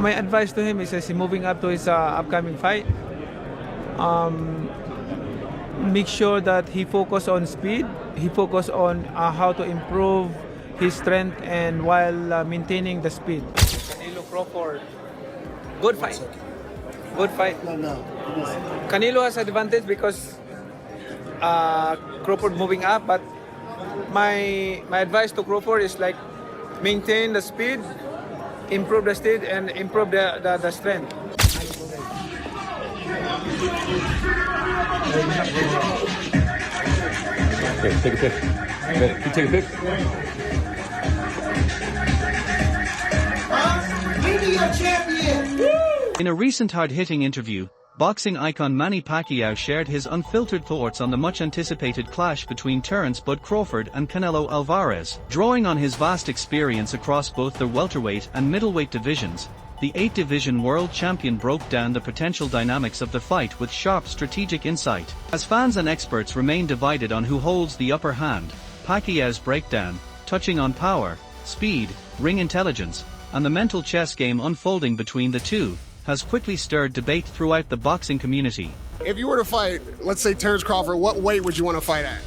My advice to him is as he's moving up to his upcoming fight, make sure that he focus on speed, he focus on how to improve his strength and while maintaining the speed. Canelo Crawford, good fight. Good fight. No. Canelo has advantage because Crawford moving up, but my advice to Crawford is like maintain the speed, improve the speed, and improve the strength. Okay, take a pic. You take a pic. In a recent hard-hitting interview, boxing icon Manny Pacquiao shared his unfiltered thoughts on the much-anticipated clash between Terence "Bud" Crawford and Canelo Alvarez. Drawing on his vast experience across both the welterweight and middleweight divisions, the 8-division world champion broke down the potential dynamics of the fight with sharp strategic insight. As fans and experts remain divided on who holds the upper hand, Pacquiao's breakdown, touching on power, speed, ring intelligence, and the mental chess game unfolding between the two, has quickly stirred debate throughout the boxing community. If you were to fight, let's say Terence Crawford, what weight would you want to fight at?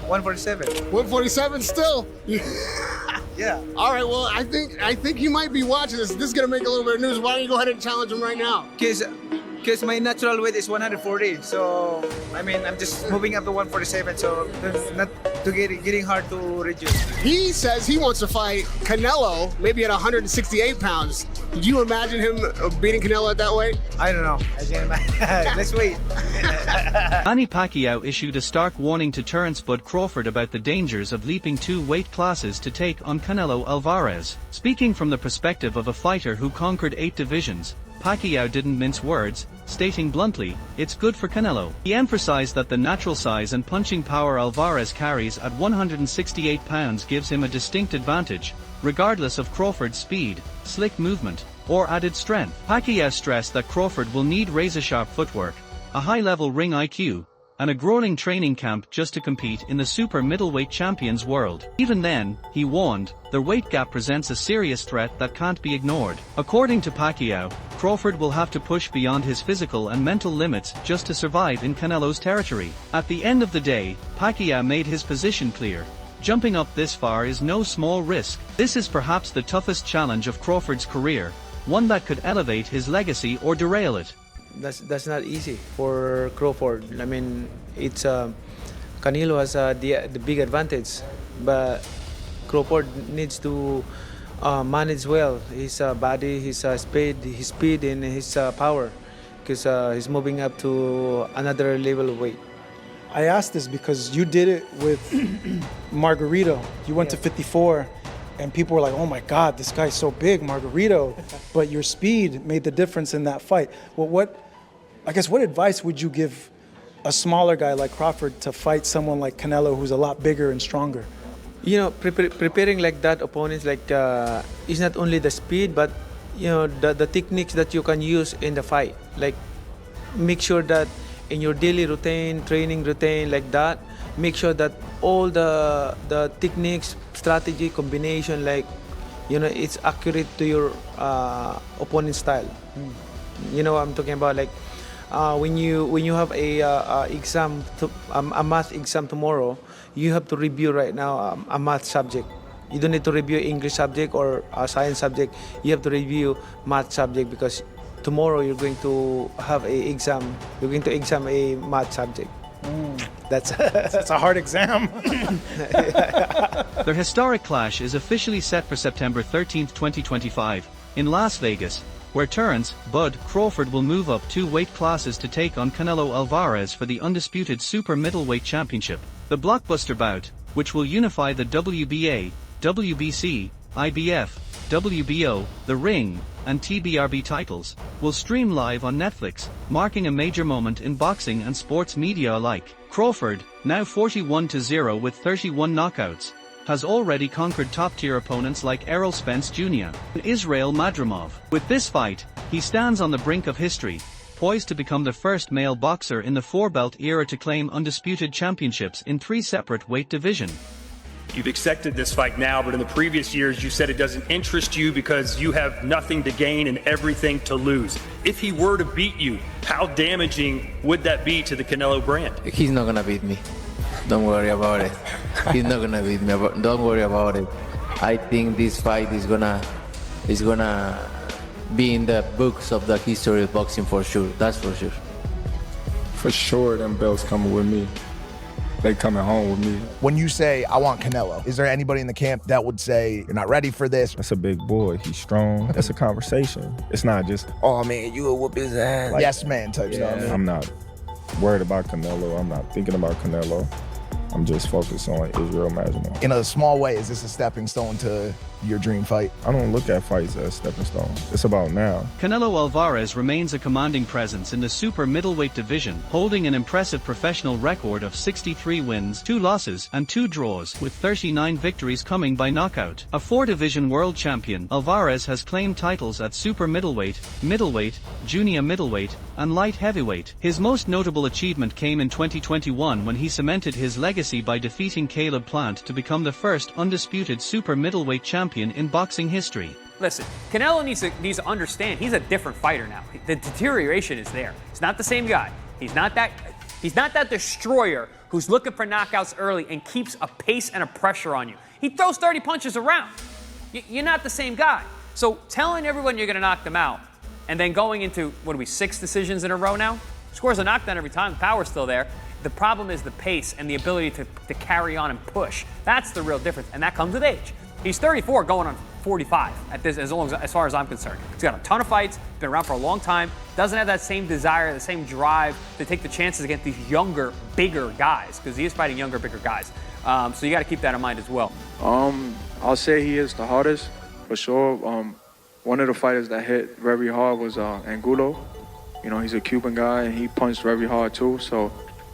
147. 147 still? Yeah. All right, well, I think you might be watching this. This is going to make a little bit of news. Why don't you go ahead and challenge him right now? Because my natural weight is 140, so I mean I'm just moving up to 147, so it's not getting hard to reduce. He says he wants to fight Canelo, maybe at 168 pounds. Did you imagine him beating Canelo at that weight? I don't know. Let's wait. Manny Pacquiao issued a stark warning to Terence "Bud" Crawford about the dangers of leaping 2 weight classes to take on Canelo Alvarez. Speaking from the perspective of a fighter who conquered 8 divisions, Pacquiao didn't mince words, stating bluntly, "It's good for Canelo." He emphasized that the natural size and punching power Alvarez carries at 168 pounds gives him a distinct advantage, regardless of Crawford's speed, slick movement, or added strength. Pacquiao stressed that Crawford will need razor-sharp footwork, a high-level ring IQ, and a grueling training camp just to compete in the super middleweight champions world. Even then, he warned, the weight gap presents a serious threat that can't be ignored. According to Pacquiao, Crawford will have to push beyond his physical and mental limits just to survive in Canelo's territory. At the end of the day, Pacquiao made his position clear. Jumping up this far is no small risk. This is perhaps the toughest challenge of Crawford's career, one that could elevate his legacy or derail it. That's not easy for Crawford. I mean, it's Canelo has the big advantage, but Crawford needs to manage well his body, his speed, and his power, because he's moving up to another level of weight. I asked this because you did it with Margarito. You went to 54, and people were like, "Oh my God, this guy's so big, Margarito." But your speed made the difference in that fight. Well, what advice would you give a smaller guy like Crawford to fight someone like Canelo, who's a lot bigger and stronger? You know, preparing like that opponents, like is not only the speed, but you know the techniques that you can use in the fight. Like make sure that in your daily routine, training routine, like that, make sure that all the techniques, strategy, combination, like you know, it's accurate to your opponent's style. You know what I'm talking about? Like when you have a exam, a math exam tomorrow, you have to review right now a math subject. You don't need to review English subject or a science subject. You have to review math subject because tomorrow you're going to have a exam. You're going to exam a math subject. That's a hard exam. Their historic clash is officially set for September 13, 2025, in Las Vegas, where Terence "Bud" Crawford will move up 2 weight classes to take on Canelo Alvarez for the undisputed super middleweight championship. The blockbuster bout, which will unify the WBA, WBC, IBF, WBO, The Ring, and TBRB titles, will stream live on Netflix, marking a major moment in boxing and sports media alike. Crawford, now 41-0 with 31 knockouts, has already conquered top-tier opponents like Errol Spence Jr. and Israel Madrimov. With this fight, he stands on the brink of history, poised to become the first male boxer in the 4-belt era to claim undisputed championships in 3 separate weight divisions. You've accepted this fight now, but in the previous years, you said it doesn't interest you because you have nothing to gain and everything to lose. If he were to beat you, how damaging would that be to the Canelo brand? He's not gonna beat me. Don't worry about it. He's not gonna beat me. Don't worry about it. I think this fight is gonna be in the books of the history of boxing for sure. That's for sure. For sure, them belts coming with me. They coming home with me. When you say, I want Canelo, is there anybody in the camp that would say, you're not ready for this? That's a big boy. He's strong. That's a conversation. It's not just, oh man, you will whoop his ass. Like, yes man type stuff. I'm not worried about Canelo. I'm not thinking about Canelo. I'm just focused on Israel Masvidal. In a small way, is this a stepping stone to your dream fight? I don't look at fights as stepping stones. It's about now. Canelo Alvarez remains a commanding presence in the super middleweight division, holding an impressive professional record of 63 wins, 2 losses, and 2 draws, with 39 victories coming by knockout. A 4-division world champion, Alvarez has claimed titles at super middleweight, middleweight, junior middleweight, and light heavyweight. His most notable achievement came in 2021 when he cemented his legacy by defeating Caleb Plant to become the first undisputed super middleweight champion in boxing history. Listen, Canelo needs to understand he's a different fighter now. The deterioration is there. He's not the same guy. He's not that destroyer who's looking for knockouts early and keeps a pace and a pressure on you. He throws 30 punches around. You're not the same guy. So telling everyone you're going to knock them out and then going into, 6 decisions in a row now? Scores a knockdown every time, the power's still there. The problem is the pace and the ability to carry on and push. That's the real difference, and that comes with age. He's 34 going on 45 at this, as far as I'm concerned. He's got a ton of fights, been around for a long time, doesn't have that same desire, the same drive to take the chances against these younger, bigger guys, because he is fighting younger, bigger guys. So you got to keep that in mind as well. I'll say he is the hardest, for sure. One of the fighters that hit very hard was Angulo. You know, he's a Cuban guy, and he punched very hard too, so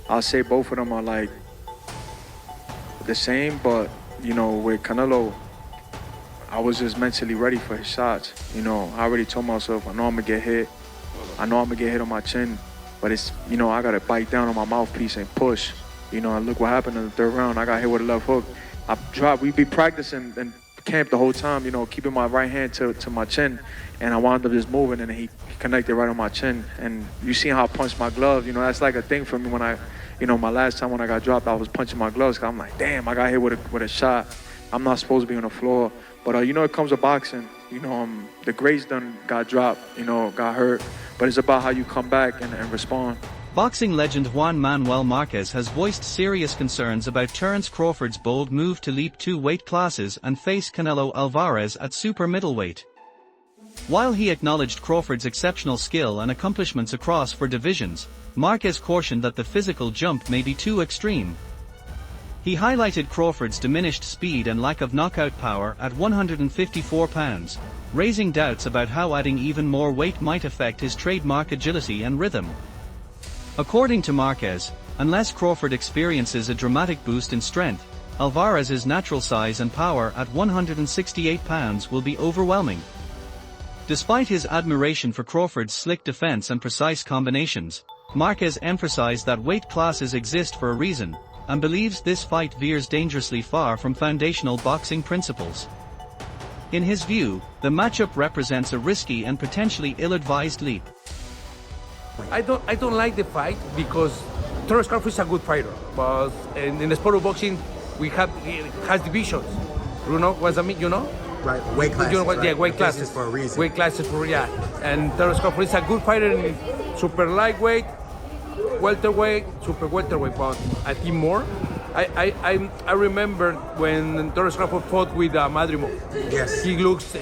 I'll say both of them are like the same, but, you know, with Canelo, I was just mentally ready for his shots. You know, I already told myself, I know I'm gonna get hit. I know I'm gonna get hit on my chin, but it's, you know, I gotta bite down on my mouthpiece and push. You know, and look what happened in the 3rd round. I got hit with a left hook. We'd be practicing in camp the whole time, you know, keeping my right hand to my chin, and I wound up just moving, and he connected right on my chin. And you see how I punched my glove, you know, that's like a thing for me when my last time when I got dropped, I was punching my gloves, 'cause I'm like, damn, I got hit with a shot. I'm not supposed to be on the floor. But, you know, it comes to boxing. You know, the greats done got dropped, you know, got hurt. But it's about how you come back and respond. Boxing legend Juan Manuel Marquez has voiced serious concerns about Terence Crawford's bold move to leap 2 weight classes and face Canelo Alvarez at super middleweight. While he acknowledged Crawford's exceptional skill and accomplishments across 4 divisions, Marquez cautioned that the physical jump may be too extreme. He highlighted Crawford's diminished speed and lack of knockout power at 154 pounds, raising doubts about how adding even more weight might affect his trademark agility and rhythm. According to Marquez, unless Crawford experiences a dramatic boost in strength, Alvarez's natural size and power at 168 pounds will be overwhelming. Despite his admiration for Crawford's slick defense and precise combinations, Marquez emphasized that weight classes exist for a reason, and believes this fight veers dangerously far from foundational boxing principles. In his view, the matchup represents a risky and potentially ill-advised leap. I don't like the fight because Terence Crawford is a good fighter, but in the sport of boxing, it has divisions. You know what I mean? You know? Right, weight classes. You know what? Right? Yeah, weight classes for a reason. Weight classes for and Terence Crawford is a good fighter in super lightweight, welterweight, super welterweight, but I think more. I remember when Terence Crawford fought with Madrimov. Yes. He looks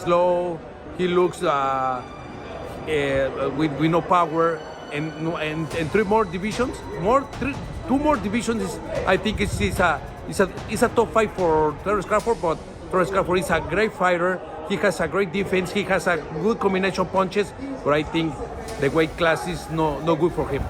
slow. He looks with no power, and 3 more divisions. 2 more divisions. I think it's a top fight for Terence Crawford, but Terence Crawford is a great fighter. He has a great defense. He has a good combination of punches, but I think the weight class is no good for him.